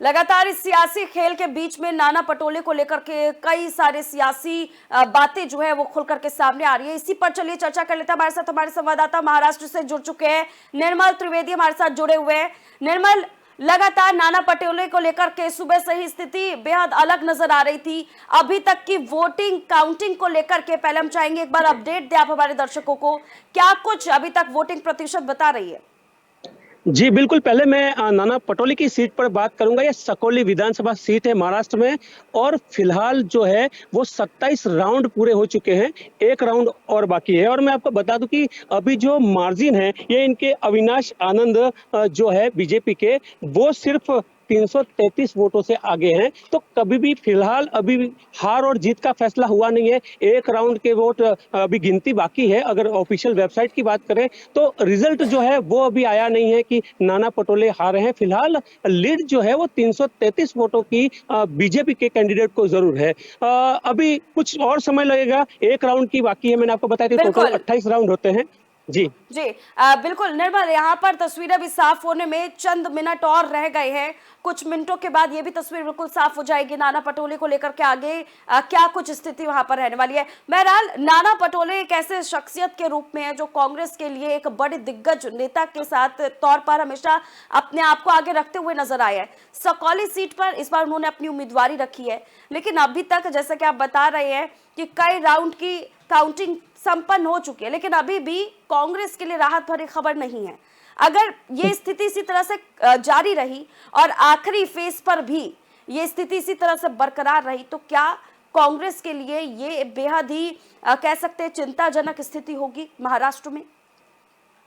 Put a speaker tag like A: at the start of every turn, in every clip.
A: लगातार इस सियासी खेल के बीच में नाना पटोले को लेकर के कई सारे सियासी बातें जो है वो खुल करके सामने आ रही है। इसी पर चलिए चर्चा कर लेते हैं। हमारे साथ हमारे संवाददाता महाराष्ट्र से जुड़ चुके हैं, निर्मल त्रिवेदी हमारे साथ जुड़े हुए हैं। निर्मल, लगातार नाना पटोले को लेकर के सुबह से ही स्थिति बेहद अलग नजर आ रही थी। अभी तक की वोटिंग काउंटिंग को लेकर के पहले हम चाहेंगे एक बार अपडेट दें आप हमारे दर्शकों को, क्या कुछ अभी तक वोटिंग प्रतिशत बता रही है?
B: जी, बिल्कुल। पहले मैं नाना पटोले की सीट पर बात करूँगा। ये सकौली विधानसभा सीट है महाराष्ट्र में और फिलहाल जो है वो 27 राउंड पूरे हो चुके हैं, 1 राउंड और बाकी है। और मैं आपको बता दूँ कि अभी जो मार्जिन है ये इनके अविनाश आनंद जो है बीजेपी के, वो सिर्फ 333 वोटों से आगे हैं। तो कभी भी फिलहाल अभी भी हार और जीत का फैसला हुआ नहीं है। 1 राउंड के वोट अभी गिनती बाकी है। अगर ऑफिशियल वेबसाइट की बात करें तो रिजल्ट जो है वो अभी आया नहीं है कि नाना पटोले हारे हैं। फिलहाल लीड जो है वो 333 वोटों की बीजेपी के कैंडिडेट को जरूर है। अभी कुछ और समय लगेगा, 1 राउंड की बाकी है। मैंने आपको बताया था टोटल
A: बिल्कुल
B: 28 राउंड होते हैं। जी
A: जी, बिल्कुल निर्मल, यहाँ पर तस्वीरें भी साफ होने में चंद मिनट और रह गए हैं। कुछ मिनटों के बाद ये भी तस्वीर बिल्कुल साफ हो जाएगी नाना पटोले को लेकर के आगे क्या कुछ स्थिति वहां पर रहने वाली है। बहरहाल नाना पटोले एक ऐसे शख्सियत के रूप में है जो कांग्रेस के लिए एक बड़े दिग्गज नेता के साथ तौर पर हमेशा अपने आप को आगे रखते हुए नजर आए हैं। सकौली सीट पर इस बार उन्होंने अपनी उम्मीदवारी रखी है, लेकिन अभी तक जैसा कि आप बता रहे हैं कि कई राउंड की काउंटिंग संपन्न हो चुकी है, लेकिन अभी भी कांग्रेस के लिए राहत भरी खबर नहीं है। अगर ये स्थिति इसी तरह से जारी रही और आखिरी फेज पर भी ये स्थिति इसी तरह से बरकरार रही तो क्या कांग्रेस के लिए ये बेहद ही कह सकते हैं चिंताजनक स्थिति होगी महाराष्ट्र में?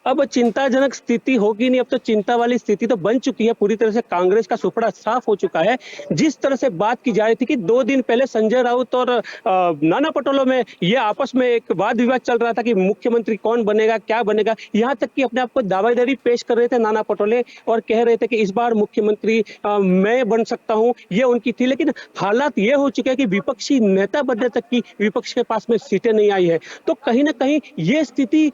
B: अब चिंताजनक स्थिति होगी नहीं, अब तो चिंता वाली स्थिति तो बन चुकी है। पूरी तरह से कांग्रेस का सुपड़ा साफ हो चुका है। जिस तरह से बात की जा रही थी कि 2 दिन पहले संजय राउत और नाना पटोले में ये आपस में एक वाद विवाद चल रहा था कि मुख्यमंत्री कौन बनेगा, क्या बनेगा। यहाँ तक कि अपने आप को दावेदारी पेश कर रहे थे नाना पटोले और कह रहे थे कि इस बार मुख्यमंत्री मैं बन सकता हूँ, ये उनकी थी। लेकिन हालात ये हो चुके हैं कि विपक्षी नेता बनने तक की विपक्ष के पास में सीटें नहीं आई है। तो कहीं ना कहीं ये स्थिति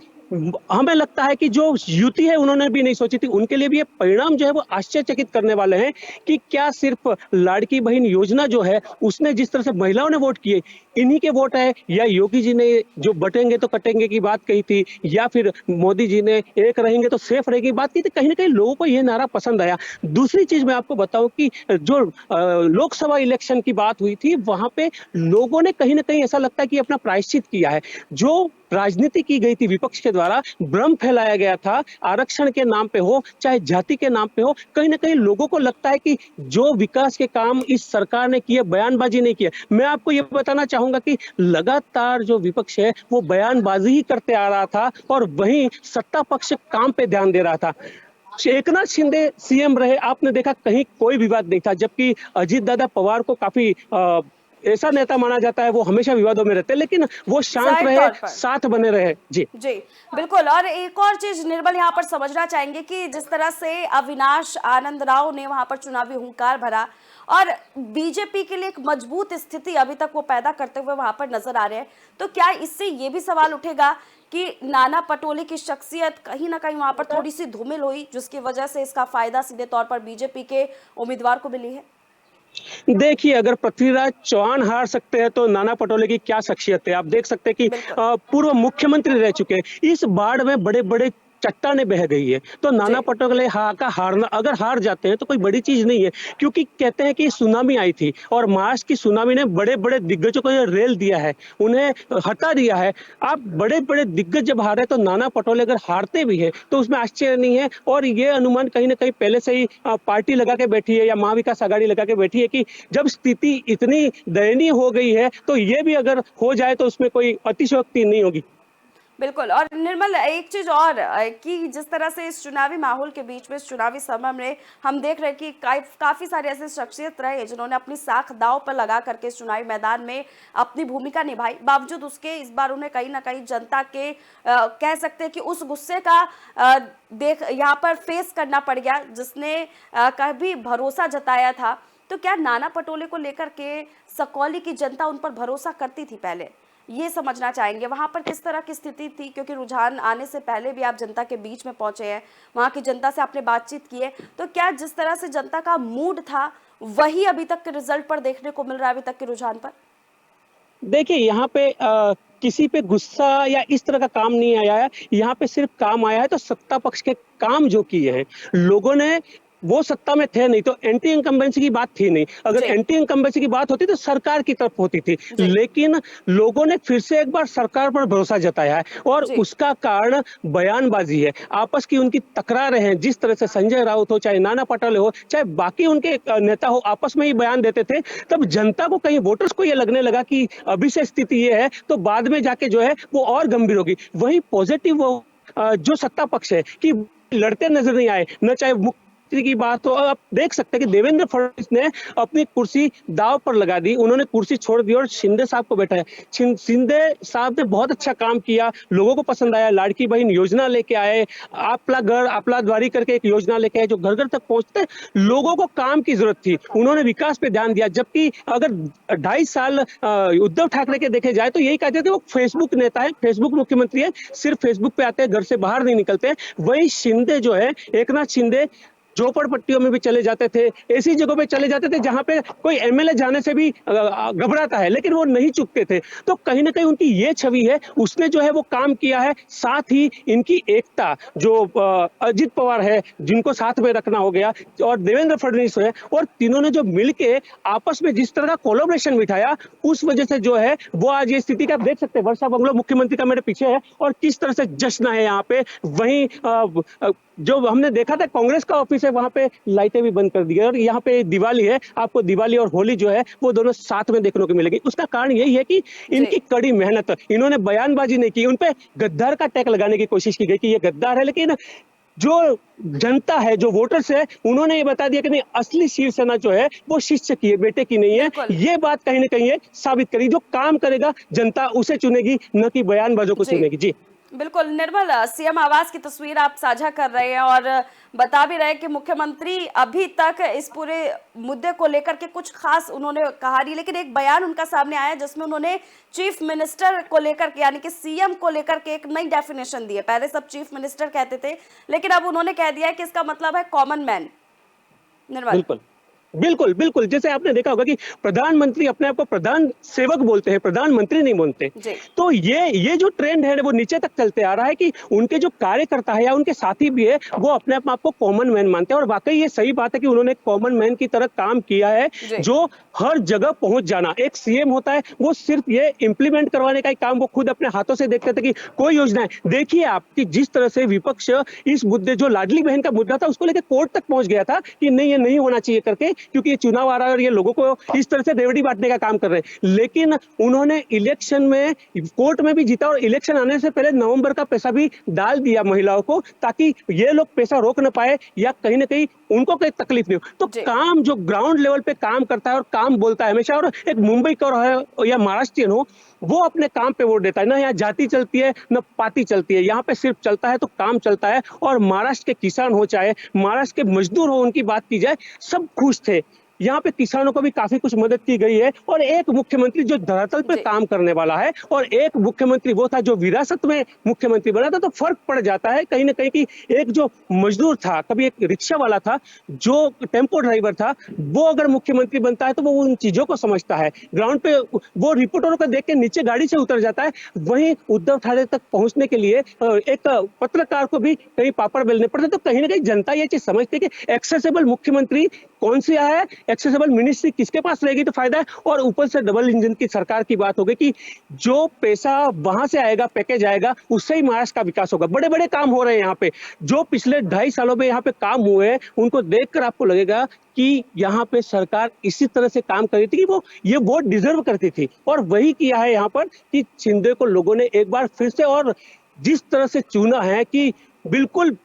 B: हमें लगता है कि जो युति है उन्होंने भी नहीं सोची थी। उनके लिए भी ये परिणाम जो है वो आश्चर्यचकित करने वाले हैं कि क्या सिर्फ लाड़की बहन योजना जो है उसने जिस तरह से महिलाओं ने वोट किए, इन्हीं के वोट है, या योगी जी ने जो बटेंगे तो कटेंगे की बात कही थी, या फिर मोदी जी ने एक रहेंगे तो सेफ रहेगी बात की थी। कहीं ना कहीं लोगों को यह नारा पसंद आया। दूसरी चीज मैं आपको बताऊं कि जो लोकसभा इलेक्शन की बात हुई थी वहां पे लोगों ने कहीं ना कहीं ऐसा लगता है कि अपना प्रायश्चित किया है। जो राजनीति की गई थी विपक्ष के द्वारा, भ्रम फैलाया गया था आरक्षण के नाम पे हो चाहे जाति के नाम पे हो, कहीं ना कहीं लोगों को लगता है कि जो विकास के काम इस सरकार ने किए, बयानबाजी नहीं किए। मैं आपको ये बताना चाहूंगा कि लगातार जो विपक्ष है वो बयानबाजी ही करते आ रहा था और वहीं सत्ता पक्ष काम पे ध्यान दे रहा था। एकनाथ शिंदे सीएम रहे, आपने देखा कहीं कोई विवाद नहीं था, जबकि अजीत दादा पवार को काफी ऐसा नेता माना जाता है वो हमेशा विवादों में रहते हैं, लेकिन वो शांत
A: जाहिर
B: रहे,
A: तौर पर
B: साथ बने रहे। जी
A: जी, बिल्कुल। और एक और चीज निर्मल यहाँ पर समझना चाहेंगे कि जिस तरह से अविनाश आनंद राव ने वहां पर चुनावी हुंकार भरा और बीजेपी के लिए एक मजबूत स्थिति अभी तक वो पैदा करते हुए वहां पर नजर आ रहे हैं, तो क्या इससे ये भी सवाल उठेगा कि नाना पटोले की शख्सियत कहीं ना कहीं वहां पर थोड़ी सी धूमिल हुई जिसकी वजह से इसका फायदा सीधे तौर पर बीजेपी के उम्मीदवार को मिली है?
B: देखिए, अगर पृथ्वीराज चौहान हार सकते हैं तो नाना पटोले की क्या शख्सियत है। आप देख सकते हैं कि
A: बिल्कुल।
B: पूर्व मुख्यमंत्री रह चुके हैं। इस बाढ़ में बड़े बड़े चट्टानें बह गई है, तो नाना
A: जी,
B: पटोले का हारना, अगर हार जाते हैं तो कोई बड़ी चीज नहीं है। क्योंकि कहते हैं कि सुनामी आई थी और महाराष्ट्र की सुनामी ने बड़े बड़े दिग्गजों को ये रेल दिया है, उन्हें हटा दिया है। आप बड़े बड़े दिग्गज जब हारे तो नाना पटोले अगर हारते भी है तो उसमें आश्चर्य नहीं है। और ये अनुमान कहीं ना कहीं पहले से ही पार्टी लगा के बैठी है या महाविकास आघाड़ी लगा के बैठी है कि जब स्थिति इतनी दयनीय हो गई है तो ये भी अगर हो जाए तो उसमें कोई अतिशयोक्ति नहीं होगी।
A: बिल्कुल। और निर्मल, एक चीज और कि जिस तरह से इस चुनावी माहौल के बीच में इस चुनावी समय में हम देख रहे हैं कि काफी सारे ऐसे शख्सियत रहे जिन्होंने अपनी साख दांव पर लगा करके इस चुनावी मैदान में अपनी भूमिका निभाई, बावजूद उसके इस बार उन्हें कहीं ना कहीं जनता के कह सकते हैं कि उस गुस्से का देख यहाँ पर फेस करना पड़ गया जिसने कभी भरोसा जताया था। तो क्या नाना पटोले को लेकर के सकौली की जनता उन पर भरोसा करती थी पहले, ये समझना चाहेंगे वहां पर किस तरह की स्थिति थी, क्योंकि रुझान आने से पहले भी आप जनता के बीच में पहुंचे हैं, वहां की जनता से आपने बातचीत की है, तो क्या जिस तरह से जनता का मूड था वही अभी तक के रिजल्ट पर देखने को मिल रहा है, अभी तक के रुझान पर?
B: देखिए यहाँ पे किसी पे गुस्सा या इस तरह का काम नहीं आया है। यहाँ पे सिर्फ काम आया है तो सत्ता पक्ष के काम जो किए हैं लोगों ने, वो सत्ता में थे नहीं तो एंटी इनकम्बेंसी की बात थी नहीं। अगर
A: जी
B: एंटी इनकम्बेंसी की बात होती तो सरकार की तरफ होती थी,
A: जी
B: लेकिन लोगों ने फिर से एक बार सरकार पर भरोसा जताया है और
A: जी
B: उसका कारण बयानबाजी है। आपस की उनकी तकरारें हैं, जिस तरह से संजय राउत हो, चाहे नाना पटोले हो, चाहे बाकी उनके नेता हो, आपस में ही बयान देते थे। तब जनता को, कहीं वोटर्स को ये लगने लगा कि अभी से स्थिति ये है तो बाद में जाके जो है वो और गंभीर होगी। वही पॉजिटिव वो जो सत्ता पक्ष है कि लड़ते नजर नहीं आए, न चाहे की बात हो। आप देख सकते हैं कि देवेंद्र फडणवीस ने अपनी कुर्सी दांव पर लगा दी, उन्होंने कुर्सी छोड़ दी और शिंदे साहब को बैठाया। शिंदे साहब ने बहुत अच्छा काम किया, लोगों को पसंद आया, लाड़की बहन योजना लेके आए, आपला घर आपला द्वारी करके एक योजना लेके आए जो घर घर तक पहुंचते। लोगों को काम की जरूरत थी, उन्होंने विकास पे ध्यान दिया। जबकि अगर 2.5 साल उद्धव ठाकरे के देखे जाए तो यही कहते थे वो फेसबुक नेता है, फेसबुक मुख्यमंत्री है, सिर्फ फेसबुक पे आते हैं, घर से बाहर नहीं निकलते। वही शिंदे जो है, एकनाथ शिंदे, झोपड़पट्टियों में भी चले जाते थे, ऐसी जगहों पे चले जाते थे जहां पे कोई एमएलए जाने से भी घबराता है, लेकिन वो नहीं चुकते थे। तो कहीं ना कहीं उनकी ये छवि है, उसने जो है वो काम किया है। साथ ही इनकी एकता, जो अजित पवार है जिनको साथ में रखना हो गया, और देवेंद्र फडणवीस है, और तीनों ने जो मिलके आपस में जिस तरह का कोलैबोरेशन बिठाया, उस वजह से जो है वो आज ये स्थिति का आप देख सकते हैं। वर्षा बंगलो मुख्यमंत्री का मेरे पीछे है और किस तरह से जश्न है यहाँ पे। वहीं जो हमने देखा था कांग्रेस का ऑफिस है, वहां पे लाइटें भी बंद कर दी है। और यहाँ पे दिवाली है, आपको दिवाली और होली जो है वो दोनों साथ में देखने को मिलेगी। उसका कारण यही है कि इनकी कड़ी मेहनत, इन्होंने बयानबाजी नहीं की, उनपे गद्दार का टैग लगाने की कोशिश की गई कि ये गद्दार है, लेकिन जो जनता है, जो वोटर्स है, उन्होंने ये बता दिया कि नहीं, असली शिवसेना जो है वो शिष्य की है, बेटे की नहीं है। ये बात कहीं ना कहीं साबित करी, जो काम करेगा जनता उसे चुनेगी, न कि बयानबाजों को चुनेगी। जी
A: बिल्कुल निर्मल, सीएम आवास की तस्वीर आप साझा कर रहे हैं और बता भी रहे हैं कि मुख्यमंत्री अभी तक इस पूरे मुद्दे को लेकर के कुछ खास उन्होंने कहा नहीं, लेकिन एक बयान उनका सामने आया जिसमें उन्होंने चीफ मिनिस्टर को लेकर के, यानी कि सीएम को लेकर के एक नई डेफिनेशन दी है। पहले सब चीफ मिनिस्टर कहते थे, लेकिन अब उन्होंने कह दिया है कि इसका मतलब है कॉमन मैन। निर्मल,
B: बिल्कुल बिल्कुल बिल्कुल, जैसे आपने देखा होगा कि प्रधानमंत्री अपने आप को प्रधान सेवक बोलते हैं, प्रधानमंत्री नहीं बोलते। तो ये जो ट्रेंड है वो नीचे तक चलते आ रहा है कि उनके जो कार्यकर्ता है या उनके साथी भी है वो अपने आप को कॉमन मैन मानते हैं। और वाकई ये सही बात है कि उन्होंने कॉमन मैन की तरह काम किया है, जो हर जगह पहुंच जाना। एक सीएम होता है वो सिर्फ ये इंप्लीमेंट करवाने का ही काम वो खुद अपने हाथों से देखते थे कि कोई योजना है। देखिए आप कि जिस तरह से विपक्ष इस मुद्दे, जो लाडली बहन का मुद्दा था, उसको लेकर कोर्ट तक पहुंच गया था कि नहीं, ये नहीं होना चाहिए करके, क्योंकि ये चुनाव आ रहा है और ये लोगों को इस तरह से रेवड़ी बांटने का काम कर रहे हैं। लेकिन उन्होंने इलेक्शन में कोर्ट में भी जीता और इलेक्शन आने से पहले नवंबर का पैसा भी डाल दिया महिलाओं को, ताकि ये लोग पैसा रोक न पाए या कहीं ना कहीं उनको कोई तकलीफ नहीं हो। तो काम जो ग्राउंड लेवल पे काम करता है और काम बोलता है हमेशा, और एक मुंबई का हो या महाराष्ट्रियन हो, वो अपने काम पे वोट देता है। ना यहाँ जाति चलती है न पार्टी चलती है, यहाँ पे सिर्फ चलता है तो काम चलता है। और महाराष्ट्र के किसान हो चाहे महाराष्ट्र के मजदूर हो, उनकी बात की जाए, सब खुश थे। यहाँ पे किसानों को भी काफी कुछ मदद की गई है। और एक मुख्यमंत्री जो धरातल पे काम करने वाला है, और एक मुख्यमंत्री वो था जो विरासत में मुख्यमंत्री बना था। तो फर्क पड़ जाता है कहीं ना कहीं कि एक जो मजदूर था, कभी एक रिक्शा वाला था, जो टेम्पो ड्राइवर था, वो अगर मुख्यमंत्री बनता है तो वो उन चीजों को समझता है। ग्राउंड पे वो रिपोर्टरों को देख के नीचे गाड़ी से उतर जाता है। वहीं उद्धव ठाकरे तक पहुंचने के लिए एक पत्रकार को भी कहीं पापड़ बेलने पड़ते। तो कहीं ना कहीं जनता ये चीज समझती है कि एक्सेसिबल मुख्यमंत्री कौन सी है, एक्सेसिबल मिनिस्ट्री किसके पास रहेगी तो फायदा है। और ऊपर से डबल इंजन की सरकार की बात हो गई कि जो पैसा वहां से आएगा, पैकेज आएगा, उससे ही महाराष्ट्र का विकास होगा। बड़े बड़े काम हो रहे हैं यहाँ पे, जो पिछले 2.5 सालों में यहाँ पे काम हुए हैं, उनको देखकर आपको लगेगा कि यहाँ पे सरकार इसी तरह से काम कर रही थी कि वो ये वोट डिजर्व करती थी। और वही किया है यहाँ पर कि शिंदे को लोगों ने एक बार फिर से, और जिस तरह से चुना है कि बिल्कुल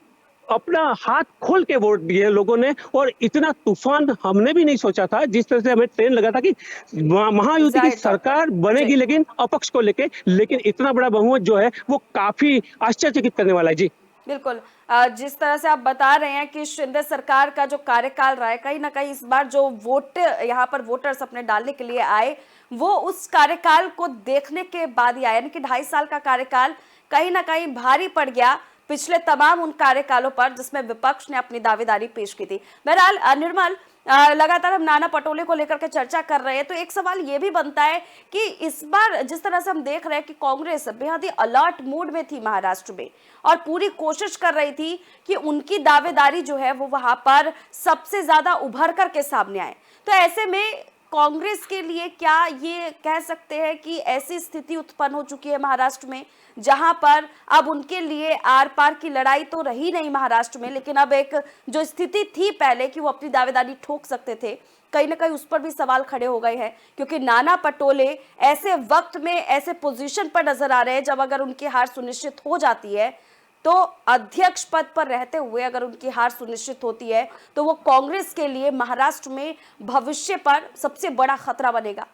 B: अपना हाथ खोल के वोट दिए लोगों ने। और इतना तूफान हमने भी नहीं सोचा था, जिस तरह से हमें ट्रेन लगा था कि महायुति की सरकार बनेगी लेकिन अपक्ष को लेके, लेकिन इतना बड़ा बहुमत जो है वो काफी आश्चर्यचकित करने वाला है। जी
A: बिल्कुल। जिस तरह से आप बता रहे हैं कि शिंदे सरकार का जो कार्यकाल रहा है, कहीं न कहीं इस बार जो वोट यहाँ पर वोटर्स अपने डालने के लिए आए, वो उस कार्यकाल को देखने के बाद ही आए, यानी कि 2.5 साल का कार्यकाल कहीं न कहीं भारी पड़ गया पिछले तमाम उन कार्यकालों पर जिसमें विपक्ष ने अपनी दावेदारी पेश की थी। बहरहाल निर्मल, लगातार हम नाना पटोले को लेकर के चर्चा कर रहे हैं, तो एक सवाल ये भी बनता है कि इस बार जिस तरह से हम देख रहे हैं कि कांग्रेस बेहद ही अलर्ट मूड में थी महाराष्ट्र में और पूरी कोशिश कर रही थी कि उनकी दावेदारी जो है वो वहां पर सबसे ज्यादा उभर करके सामने आए। तो ऐसे में कांग्रेस के लिए क्या ये कह सकते हैं कि ऐसी स्थिति उत्पन्न हो चुकी है महाराष्ट्र में जहां पर अब उनके लिए आर पार की लड़ाई तो रही नहीं महाराष्ट्र में, लेकिन अब एक जो स्थिति थी पहले कि वो अपनी दावेदारी ठोक सकते थे, कहीं ना कहीं उस पर भी सवाल खड़े हो गए हैं, क्योंकि नाना पटोले ऐसे वक्त में ऐसे पोजीशन पर नजर आ रहे हैं जब अगर उनकी हार सुनिश्चित हो जाती है तो अध्यक्ष पद पर रहते हुए अगर उनकी हार सुनिश्चित होती है तो वो कांग्रेस के लिए महाराष्ट्र में भविष्य पर सबसे बड़ा खतरा बनेगा।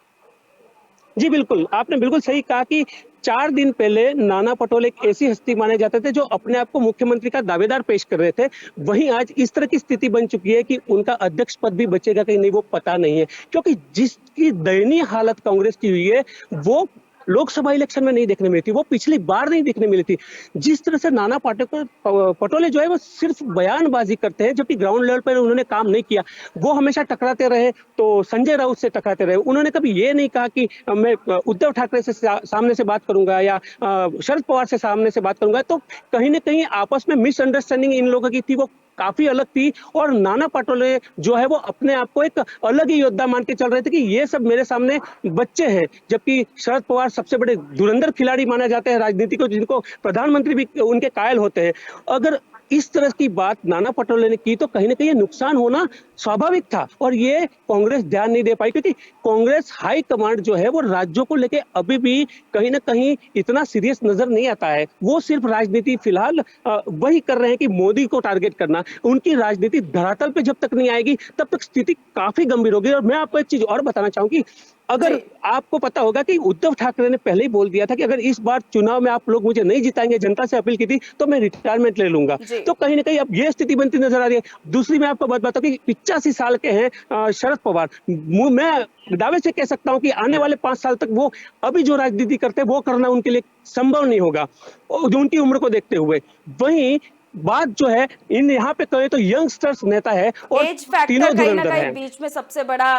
B: जी बिल्कुल, आपने बिल्कुल सही कहा कि 4 दिन पहले नाना पटोले एक ऐसी हस्ती माने जाते थे जो अपने आप को मुख्यमंत्री का दावेदार पेश कर रहे थे। वहीं आज इस तरह की स्थिति बन चुकी है कि उनका अध्यक्ष पद भी बचेगा कि नहीं वो पता नहीं है। क्योंकि जिसकी दयनीय हालत कांग्रेस की हुई है वो लोकसभा इलेक्शन में नहीं देखने मिली थी, वो पिछली बार नहीं देखने मिली थी। जिस तरह से नाना पटोले जो है वो सिर्फ बयानबाजी करते हैं, जबकि ग्राउंड लेवल पर उन्होंने काम नहीं किया। वो हमेशा टकराते रहे तो संजय राउत से टकराते रहे। उन्होंने कभी ये नहीं कहा कि मैं उद्धव ठाकरे से सामने से बात करूंगा या शरद पवार से सामने से बात करूंगा। तो कहीं ना कहीं आपस में मिसअंडरस्टैंडिंग इन लोगों की थी, वो काफी अलग थी। और नाना पटोले जो है वो अपने आप को एक अलग ही योद्धा मान के चल रहे थे कि ये सब मेरे सामने बच्चे हैं, जबकि शरद पवार सबसे बड़े धुरंधर खिलाड़ी माने जाते हैं राजनीति को, जिनको प्रधानमंत्री भी उनके कायल होते हैं। अगर इस तरह की बात नाना पटोले ने की तो कहीं ना कहीं नुकसान होना स्वाभाविक था और ये कांग्रेस ध्यान नहीं दे पाई, क्योंकि कांग्रेस हाई कमांड जो है वो राज्यों को लेके अभी भी कहीं ना कहीं इतना सीरियस नजर नहीं आता है। वो सिर्फ राजनीति फिलहाल वही कर रहे हैं कि मोदी को टारगेट करना। उनकी राजनीति धरातल पे जब तक नहीं आएगी तब तक स्थिति काफी गंभीर होगी। और मैं आपको एक चीज और बताना चाहूंगी, अगर आपको पता होगा कि उद्धव ठाकरे ने पहले ही बोल दिया था कि अगर इस बार चुनाव में आप लोग मुझे नहीं जिताएंगे, जनता से अपील की थी, तो मैं रिटायरमेंट ले लूंगा। तो कहीं ना कहीं अब ये स्थिति बनती नजर आ रही है। दूसरी मैं आपको बात बताऊं कि 85 साल के हैं शरद पवार। मैं दावे से कह सकता हूं कि आने वाले 5 साल तक वो अभी जो राजनीति करते हैं वो करना उनके लिए संभव नहीं होगा जो उनकी उम्र को देखते हुए। वहीं बात जो है इन यहाँ पे कहें तो यंगस्टर्स नेता है और
A: एज फैक्टर
B: तीनों
A: कहीं ना
B: धुरंधर
A: कहीं
B: हैं।
A: बीच में सबसे बड़ा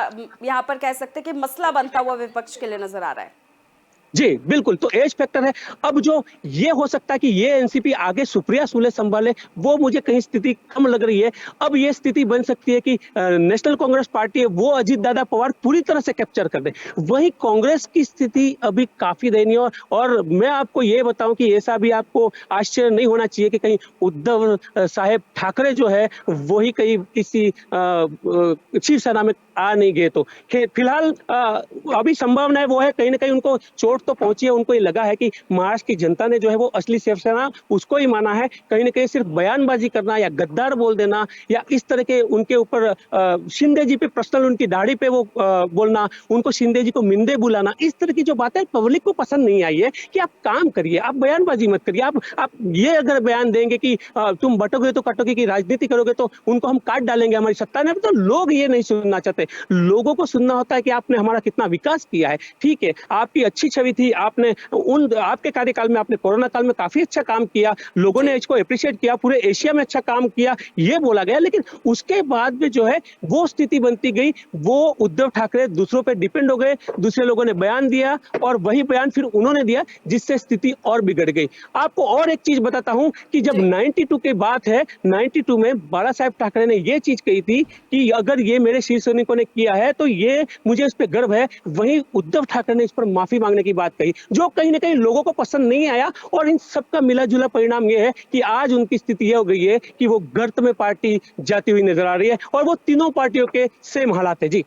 A: यहाँ पर कह सकते हैं कि मसला बनता हुआ विपक्ष के लिए नजर आ रहा है।
B: जी बिल्कुल, तो एज फैक्टर है। अब जो ये हो सकता है कि ये एनसीपी आगे सुप्रिया सुले संभाले, वो मुझे कहीं स्थिति कम लग रही है। अब ये स्थिति बन सकती है कि नेशनल कांग्रेस पार्टी है वो अजीत दादा पवार पूरी तरह से कैप्चर कर दे। वहीं कांग्रेस की स्थिति अभी काफी दयनीय और मैं आपको ये बताऊं कि ऐसा भी आपको आश्चर्य नहीं होना चाहिए कि कहीं उद्धव साहेब ठाकरे जो है वही कहीं किसी शिवसेना में आ नहीं गए। तो फिलहाल अभी संभावना है वो है कहीं ना कहीं उनको चोट तो पहुंची है। उनको ये लगा है कि महाराष्ट्र की जनता ने जो है वो असली शिवसेना उसको ही माना है। कहीं ना कहीं सिर्फ बयानबाजी करना या गद्दार बोल देना या इस तरह के उनके ऊपर शिंदे जी पे पर्सनल उनकी दाढ़ी पे वो बोलना, उनको शिंदे जी को मिंदे बुलाना, इस तरह की जो बातें पब्लिक को पसंद नहीं आई है कि आप काम करिए, आप बयानबाजी मत करिए। आप ये अगर बयान देंगे कि तुम बटोगे तो कटोगे की राजनीति करोगे तो उनको हम काट डालेंगे हमारी सत्ता में, तो लोग ये नहीं सुनना चाहते। लोगों को सुनना होता है कि आपने हमारा कितना विकास किया है। ठीक है, आपकी अच्छी छवि थी, आपने आपके कार्यकाल में आपने कोरोना काल में काफी अच्छा काम किया, लोगों ने इसको अप्रिशिएट किया, पूरे एशिया में अच्छा काम किया, ये बोला गया। लेकिन उसके बाद में जो है वो स्थिति बनती गई, वो उद्धव ठाकरे दूसरों पे डिपेंड हो गए, दूसरे लोगों ने बयान दिया और वही बयान फिर उन्होंने दिया, जिससे स्थिति और बिगड़ गई। आपको और एक चीज बताता हूं कि जब 92 की बात है, 92 में बाला साहेब ठाकरे ने ये चीज कही थी कि अगर ये मेरे शीर्ष सैनिकों ने किया है तो ये मुझे इस पर गर्व है। वहीं उद्धव ठाकरे ने इस पर माफी मांगने की बात कही, जो कहीं ना कहीं लोगों को पसंद नहीं आया। और इन सबका मिला जुला परिणाम यह है कि आज उनकी स्थिति यह हो गई है कि वो गर्त में पार्टी जाती हुई नजर आ रही है और वो तीनों पार्टियों के सेम हालात है। जी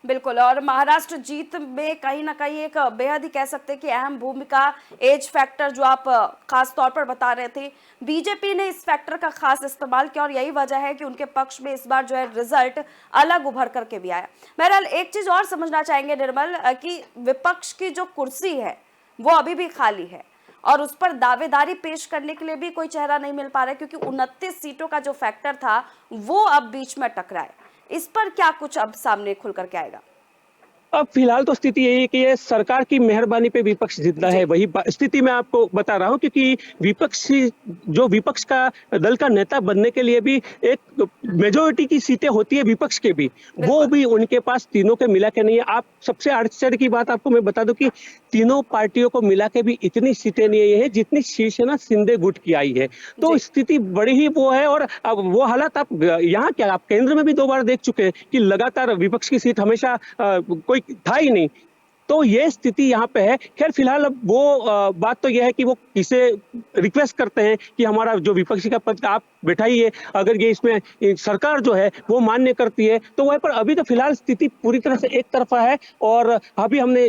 A: बिल्कुल, और महाराष्ट्र जीत में कहीं ना कहीं एक बेहद ही कह सकते हैं कि अहम भूमिका एज फैक्टर जो आप खास तौर पर बता रहे थे, बीजेपी ने इस फैक्टर का खास इस्तेमाल किया और यही वजह है कि उनके पक्ष में इस बार जो है रिजल्ट अलग उभर करके भी आया। बहरहाल एक चीज और समझना चाहेंगे निर्मल कि विपक्ष की जो कुर्सी है वो अभी भी खाली है और उस पर दावेदारी पेश करने के लिए भी कोई चेहरा नहीं मिल पा रहा है, क्योंकि 29 सीटों का जो फैक्टर था वो अब बीच में टकरा है। इस पर क्या कुछ अब सामने खुल करके आएगा?
B: अब फिलहाल तो स्थिति यही है कि ये सरकार की मेहरबानी पे विपक्ष जिंदा
A: जी।
B: है, वही स्थिति मैं आपको बता रहा हूँ, क्योंकि विपक्ष का दल का नेता बनने के लिए भी एक मेजोरिटी की सीटें होती है विपक्ष के भी, वो
A: बिल्कुल।
B: भी उनके पास तीनों के मिला के नहीं है। आप सबसे आश्चर्य की बात आपको मैं बता दूं कि तीनों पार्टियों को मिला के भी इतनी सीटें नहीं है जितनी शिवसेना शिंदे गुट की आई है। तो
A: जी।
B: स्थिति बड़ी ही वो है। और अब वो हालात आप यहाँ क्या, आप केंद्र में भी 2 बार देख चुके हैं कि लगातार विपक्ष की सीट हमेशा कोई था ही नहीं। तो ये स्थिति यहाँ पे है। खैर फिलहाल अब वो बात तो ये है कि वो किसे रिक्वेस्ट करते हैं कि हमारा जो विपक्षी का पद आप बैठाइए, अगर ये इसमें सरकार जो है वो मान्य करती है तो वह, पर अभी तो फिलहाल स्थिति पूरी तरह से एक तरफा है। और अभी हमने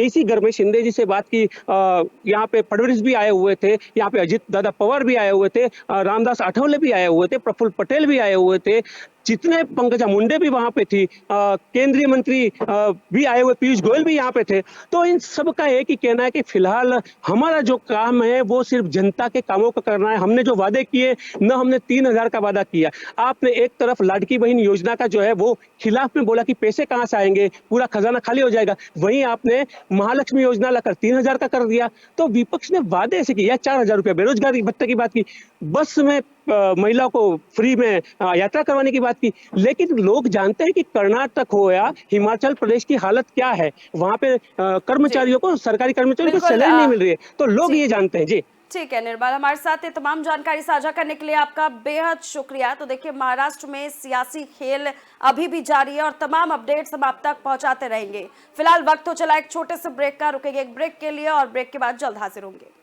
B: इसी घर में शिंदे जी से बात की, यहाँ पे फडणवीस भी आए हुए थे, यहाँ पे अजित दादा पवार भी आए हुए थे, रामदास आठवले भी आए हुए थे, प्रफुल्ल पटेल भी आए हुए थे, जितने पंकजा मुंडे भी वहां पे थी, केंद्रीय मंत्री भी आए हुए, पीयूष गोयल भी यहाँ पे थे। तो इन सब का एक ही कहना है कि फिलहाल हमारा जो काम है वो सिर्फ जनता के कामों का करना है। हमने जो वादे किए, न हमने 3,000 का वादा किया। आपने एक तरफ लाडकी बहन योजना का जो है वो खिलाफ में बोला कि पैसे कहाँ से आएंगे, पूरा खजाना खाली हो जाएगा, वहीं आपने महालक्ष्मी योजना लाकर 3,000 का कर दिया। तो विपक्ष ने वादे ऐसे किया, 4,000 रुपया बेरोजगारी भत्ते की बात की, बस में महिला को फ्री में यात्रा करवाने की बात की। लेकिन लोग जानते हैं कि कर्नाटक हो या हिमाचल प्रदेश की हालत क्या है, वहां पे
A: जी।
B: कर्मचारियों को, सरकारी कर्मचारियों को
A: बिल्कुल।
B: सैलरी नहीं मिल रही है, तो लोग
A: जी।
B: ये जानते हैं। जी
A: ठीक है निर्मल, हमारे साथ ये तमाम जानकारी साझा करने के लिए आपका बेहद शुक्रिया। तो देखिए, महाराष्ट्र में सियासी खेल अभी भी जारी है और तमाम अपडेट्स हम आप तक पहुंचाते रहेंगे। फिलहाल वक्त हो चला एक छोटे से ब्रेक का, रुकेंगे एक ब्रेक के लिए और ब्रेक के बाद जल्द हाजिर होंगे।